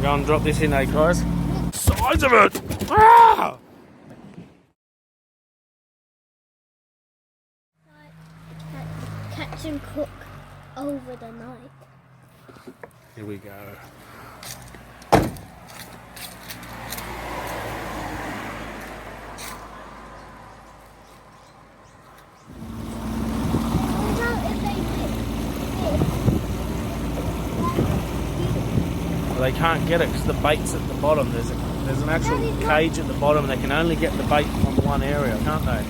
Go and drop this in there, guys. Size of it! Ah! Catch and cook over the night. Here we go. They can't get it because the bait's at the bottom. There's an actual cage at the bottom, and they can only get the bait from one area, can't they?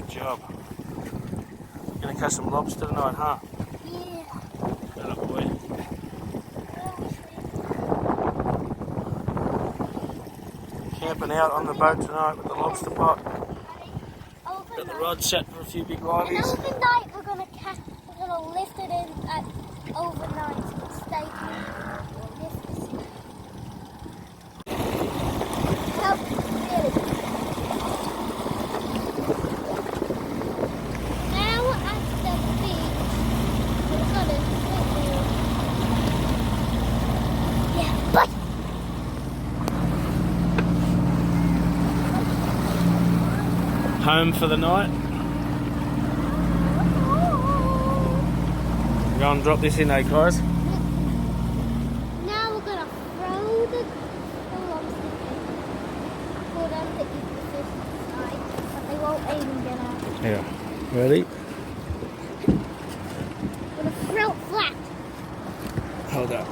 Job. Gonna catch some lobster tonight, huh? Yeah. Hello, boy. Camping out on the boat tonight with the lobster pot. Got the rod set for a few big liveys. Overnight we're gonna lift it in at overnight and stay here. Help really. Now at the beach we're gonna yeah, but Home for the night. Go and drop this in there, guys. now we're gonna throw the lobster in for them to eat the fish inside, but they won't even get out. Yeah. Ready? We're gonna throw it flat. Hold up.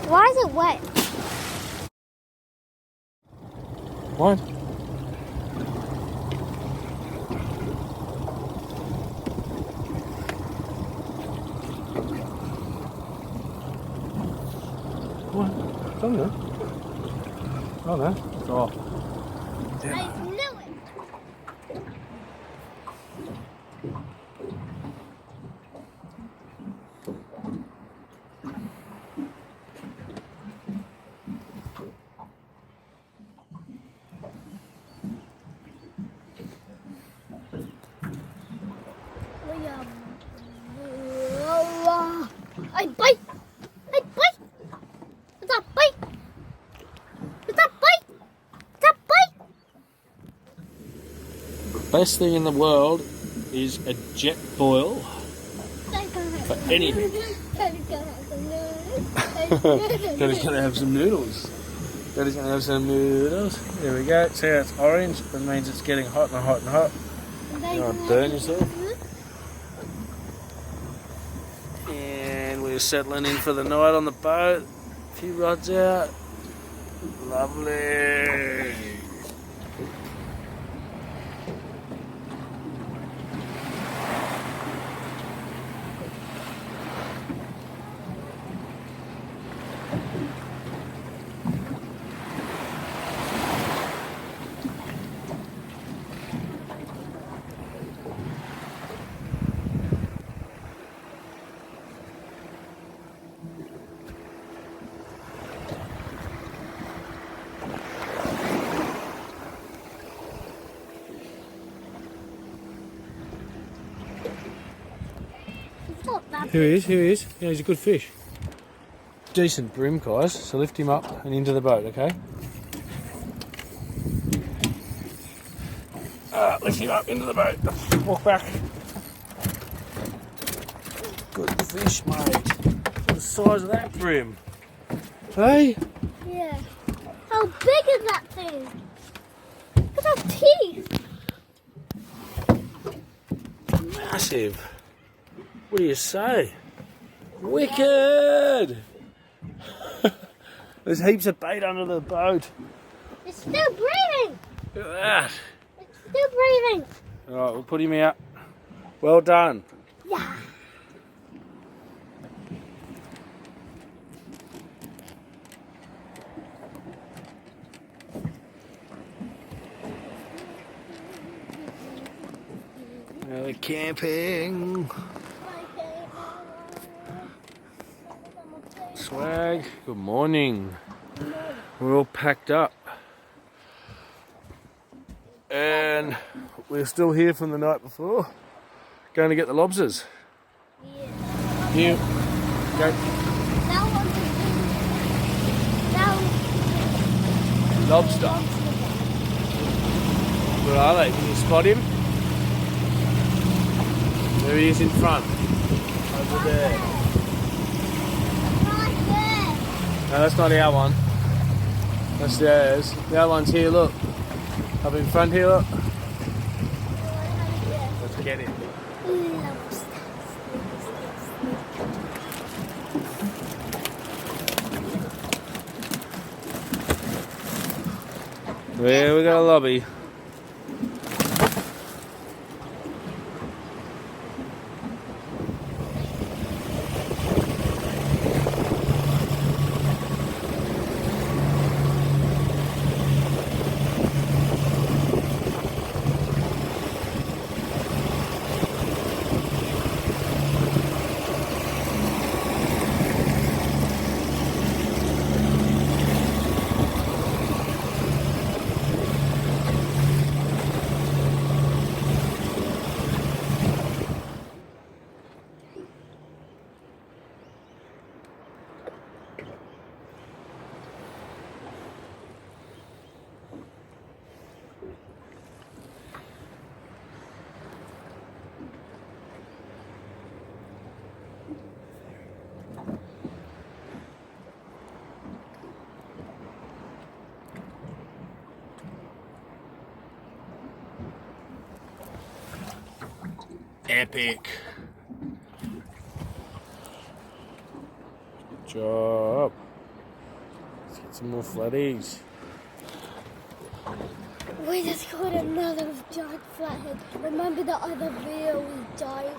Why is it wet? What? What? It's on there. Oh no. It's off. I knew it. I bite! I bite! It's a bite! It's a bite! It's a bite! Best thing in the world is a jet boil for anything. Daddy's gonna have some noodles. Daddy's gonna have some noodles. There we go. See how it's orange? That means it's getting hot and hot and hot. You don't want to burn yourself. And we're settling in for the night on the boat. A few rods out. Lovely. Here he is, here he is. Yeah, he's a good fish. Decent brim, guys. So lift him up and into the boat, okay? Lift him up into the boat. Walk back. Good fish, mate. Look at the size of that brim. Hey? Yeah. How big is that thing? Look at those teeth. Massive. What do you say? Wicked! There's heaps of bait under the boat. It's still breathing. Look at that. It's still breathing. Alright, we'll put him out. Well done. Yeah. Now we're camping. Swag. Good morning. We're all packed up. And we're still here from the night before. Going to get the lobsters. Yeah. You go. That one's Lobster. Where are they? Can you spot him? There he is in front. Over there. right there. No, that's not our one. That's theirs. The other one's here, look. Up in front here, look. Let's get him. There we got a lobby. Epic. Good job. Let's get some more flatties. We just caught another giant flathead. Remember the other video we died?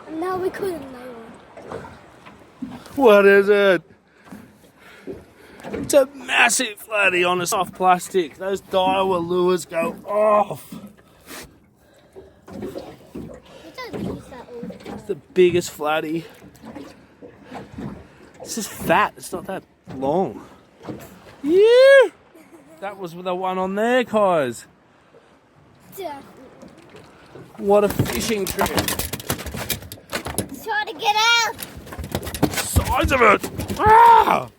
And now we caught another one. What is it? It's a massive flatty on a soft plastic. Those Daiwa lures go off. We don't use that all the time. It's the biggest flatty. It's just fat. It's not that long. Yeah. That was the one on there, guys. Definitely. What a fishing trip. Try to get out. Size of it. Ah!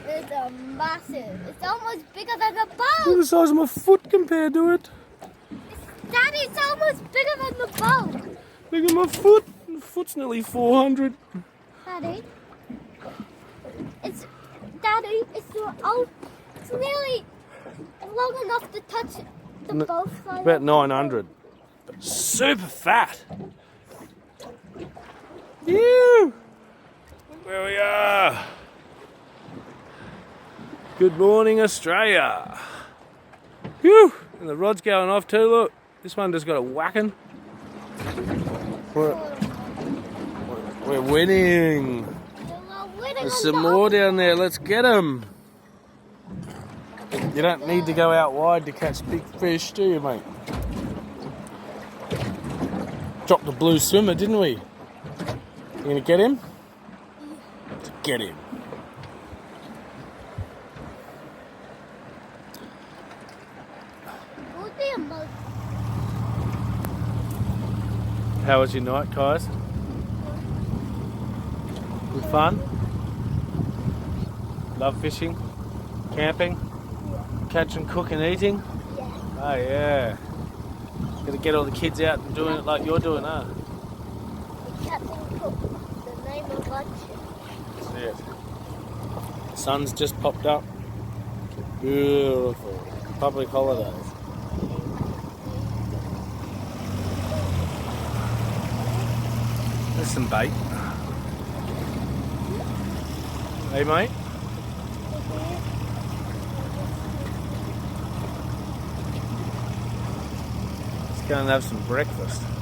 It's a massive. It's almost bigger than a Look at boat. the size of my foot compared to it. Daddy, it's almost bigger than the boat. Look at my foot. My foot's nearly 400. Daddy, it's nearly long enough to touch the both sides. About 900. Super fat. Ew. Look where we are. Good morning, Australia. Whew. And the rod's going off too, look. This one just got a whacking. We're winning. There's some more down there. Let's get them. You don't need to go out wide to catch big fish, do you, mate? Dropped the blue swimmer, didn't we? You gonna get him? Let's get him. How was your night, guys? Good fun? Love fishing? Camping? Catching, cooking, eating? Yeah. Oh yeah. Gotta get all the kids out and doing it like you're doing, huh? Captain Cook, the name of our ship. That's it. Sun's just popped up. Beautiful. Public holidays. There's some bait. Hey mate? going and have some breakfast.